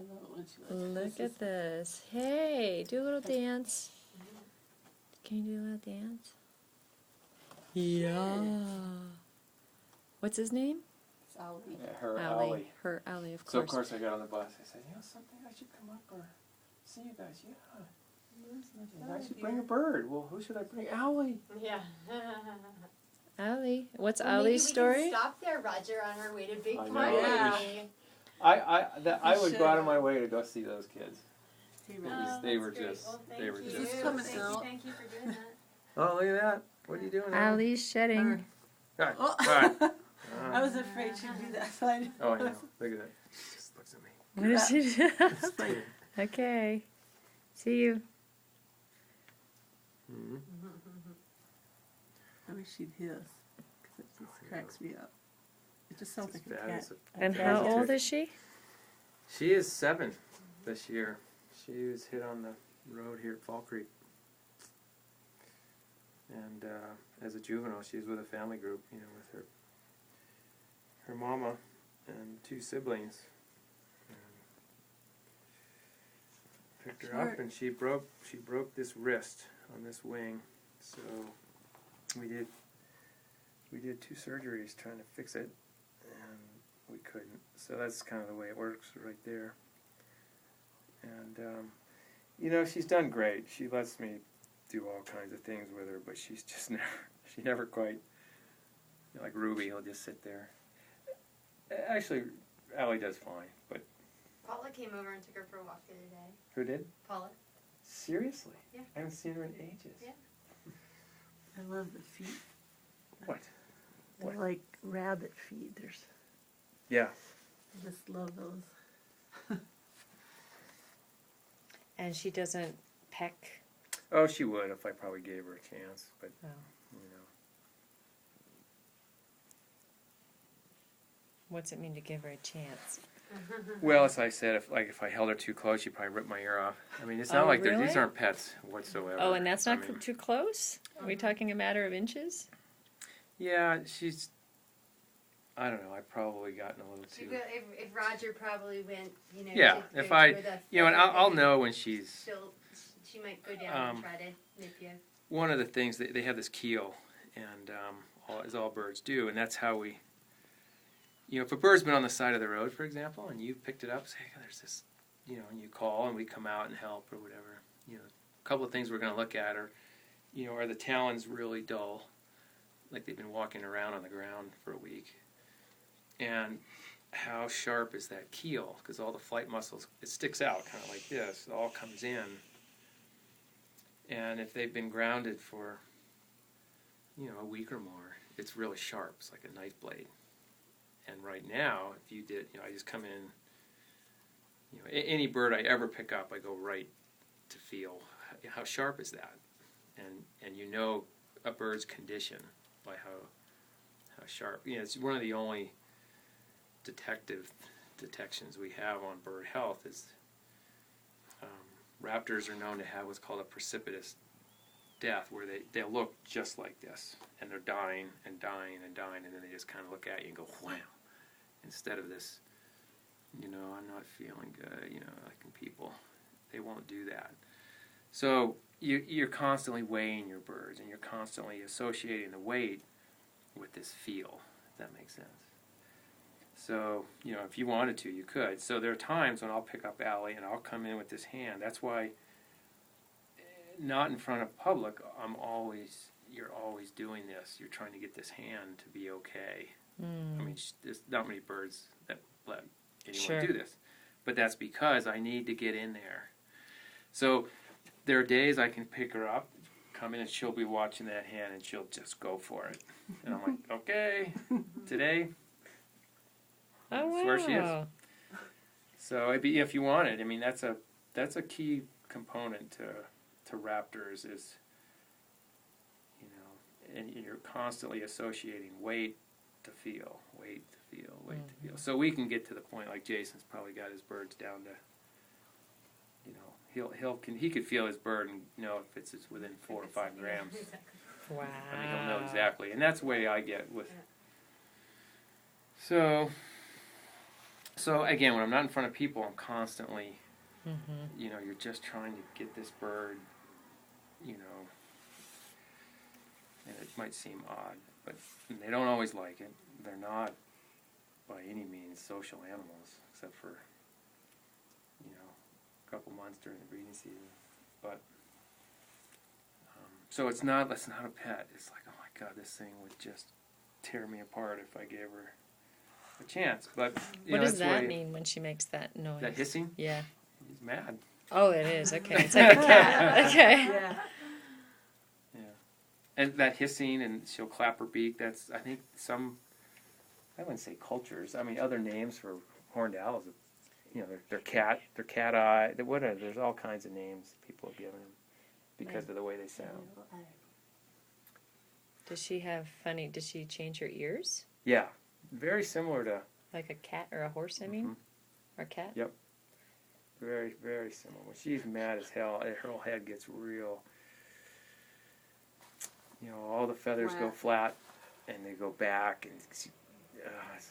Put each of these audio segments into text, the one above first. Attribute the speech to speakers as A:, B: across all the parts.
A: I love it when she lets
B: Look at this. Hey, do a little dance. Can you do a little dance? Yeah. What's his name?
A: It's Owly.
C: Yeah, her
B: Owly.
C: Owly.
B: Her Owly, of course.
C: So of course I got on the bus. I said, something I should come up or see you guys. Yeah. I should bring a bird. Well, who should I bring? Owly.
D: Yeah.
B: Owly. What's
D: Well,
B: Owly's story?
D: Maybe we can stop there, Roger, on our way to Big
C: I know.
D: Party.
A: Yeah.
C: I would go out of my way to go see those kids.
A: He
C: It
A: really
C: was- they were just, they were
A: Is
C: just.
A: this coming
C: so-
A: out?
D: Thank you for doing that.
C: Oh, look at that! What are you doing? Owly?
B: Owly's shedding.
C: All right.
A: Oh.
C: All right.
A: I was afraid she'd do that. So I
C: Oh, I know. Look at that. She just looks at me.
B: What did she do?
A: It's like,
B: Okay. See you.
C: Mm-hmm.
A: I wish she'd hear us. Because it just cracks me up. It just sounds like a cat.
B: And how old is she?
C: She is 7 this year. She was hit on the road here at Fall Creek. And as a juvenile, she was with a family group, with her mama and 2 siblings. And picked her up, and she broke this wrist on this wing. So we did 2 surgeries trying to fix it, and we couldn't. So that's kind of the way it works right there. And she's done great. She lets me do all kinds of things with her, but she's just never quite, like Ruby, he'll just sit there. Actually, Owly does fine, but...
D: Paula came over and took her for a walk the other day.
C: Who did?
D: Paula.
C: Seriously?
D: Yeah.
C: I haven't seen her in ages.
D: Yeah.
A: I love the feet.
C: What?
A: They're like rabbit feet.
C: Yeah.
A: I just love those.
B: And she doesn't peck.
C: Oh, she would if I probably gave her a chance, but,
B: Oh. What's it mean to give her a chance?
C: Well, as I said, if I held her too close, she'd probably rip my ear off. I mean, it's not like
B: really?
C: these aren't pets whatsoever.
B: Oh, and that's not
C: I mean,
B: too close? Are we talking a matter of inches?
C: Yeah, she's... I don't know. I've probably gotten a little
D: She
C: too...
D: will, if Roger probably went,
C: Yeah,
D: to
C: if
D: go
C: I...
D: to where the
C: and
D: fence
C: I'll
D: is,
C: know when she's...
D: She might go down and try to nip you.
C: One of the things, they have this keel, and as all birds do, and that's how we... if a bird's been on the side of the road, for example, and you picked it up, say, hey, there's this, and you call, and we come out and help or whatever. A couple of things we're going to look at are, are the talons really dull, like they've been walking around on the ground for a week, and how sharp is that keel? Because all the flight muscles, it sticks out kind of like this. It all comes in. And if they've been grounded for, a week or more, it's really sharp. It's like a knife blade. And right now, if you did, I just come in, any bird I ever pick up, I go right to feel how sharp is that, and a bird's condition by how sharp. It's one of the only detections we have on bird health is raptors are known to have what's called a precipitous death, where they look just like this, and they're dying and dying and dying, and then they just kind of look at you and go wham. Instead of this, I'm not feeling good, like in people. They won't do that. So you're constantly weighing your birds, and you're constantly associating the weight with this feel, if that makes sense. So, if you wanted to, you could. So there are times when I'll pick up Owly, and I'll come in with this hand. That's why, not in front of public, you're always doing this. You're trying to get this hand to be okay. I mean, there's not many birds that let anyone do this. But that's because I need to get in there. So there are days I can pick her up, come in, and she'll be watching that hand, and she'll just go for it. And I'm like, okay, today,
B: Oh, wow.
C: that's where she is. So if you want it, I mean, that's a key component to raptors is, and you're constantly associating weight to feel, weight to feel, weight to feel. So we can get to the point like Jason's probably got his birds down to, he could feel his bird and know if it's within 4 or 5 grams.
B: Wow.
C: I mean, he'll know exactly, and that's the way I get with. So So again, when I'm not in front of people, I'm constantly,
B: Mm-hmm.
C: you know, you're just trying to get this bird, you know, and it might seem odd, but they don't always like it. They're not by any means social animals, except for, you know, a couple months during the breeding season. But so it's not a pet. It's like, oh my God, this thing would just tear me apart if I gave her a chance. But you
B: What
C: know,
B: does
C: that's why
B: that mean when she makes that noise?
C: that hissing,
B: Yeah.
C: he's mad.
B: Oh, it is. Okay. It's like a cat. Okay.
A: Yeah.
C: Yeah, and that hissing, and she'll clap her beak. That's, I think, I wouldn't say cultures. I mean, other names for horned owls. You know, they're cat eye. There's all kinds of names people have given them because of the way they sound.
B: Does she change her ears?
C: Yeah, very similar to.
B: Like a cat or a horse, I mean?
C: Mhm.
B: Or a cat?
C: Yep. Very, very similar. When she's mad as hell, her whole head gets real. You know, all the feathers go flat, and they go back, and it's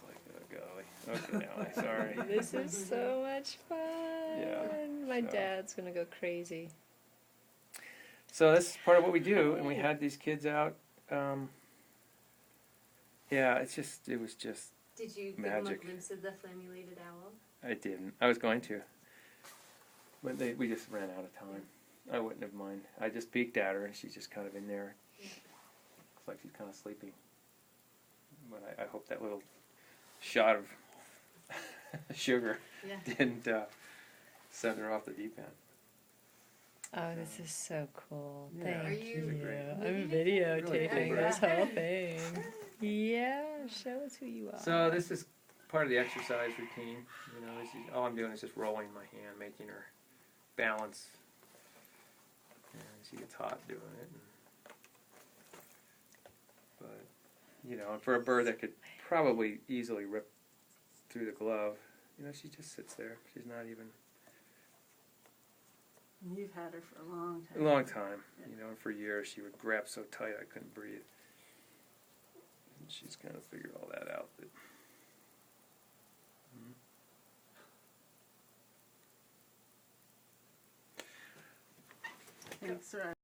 C: like, oh golly. Okay, now, sorry.
B: This is so much fun.
C: Yeah,
B: My
C: so.
B: dad's going to go crazy.
C: So this is part of what we do, and we had these kids out. Yeah, it was just.
D: Did you give
C: Magic.
D: them a glimpse of the flammulated owl?
C: I didn't. I was going to, but we just ran out of time. I wouldn't have minded. I just peeked at her, and she's just kind of in there. Looks like she's kind of sleeping. But I hope that little shot of sugar didn't send her off the deep end.
B: Oh, this is so cool.
C: Yeah,
B: Thank
D: she's
B: you.
C: a great-
B: I'm
C: Really
B: videotaping
C: cool
B: this whole thing. Yeah, show us who you are.
C: So this is part of the exercise routine. You know, all I'm doing is just rolling my hand, making her balance. And she gets hot doing it. But, you know, for a bird that could probably easily rip through the glove, you know, she just sits there. She's not even.
A: You've had her for a long time.
C: A long time. You know, for years she would grab so tight I couldn't breathe. And she's kind of figured all that out. That,
A: Thanks, sir.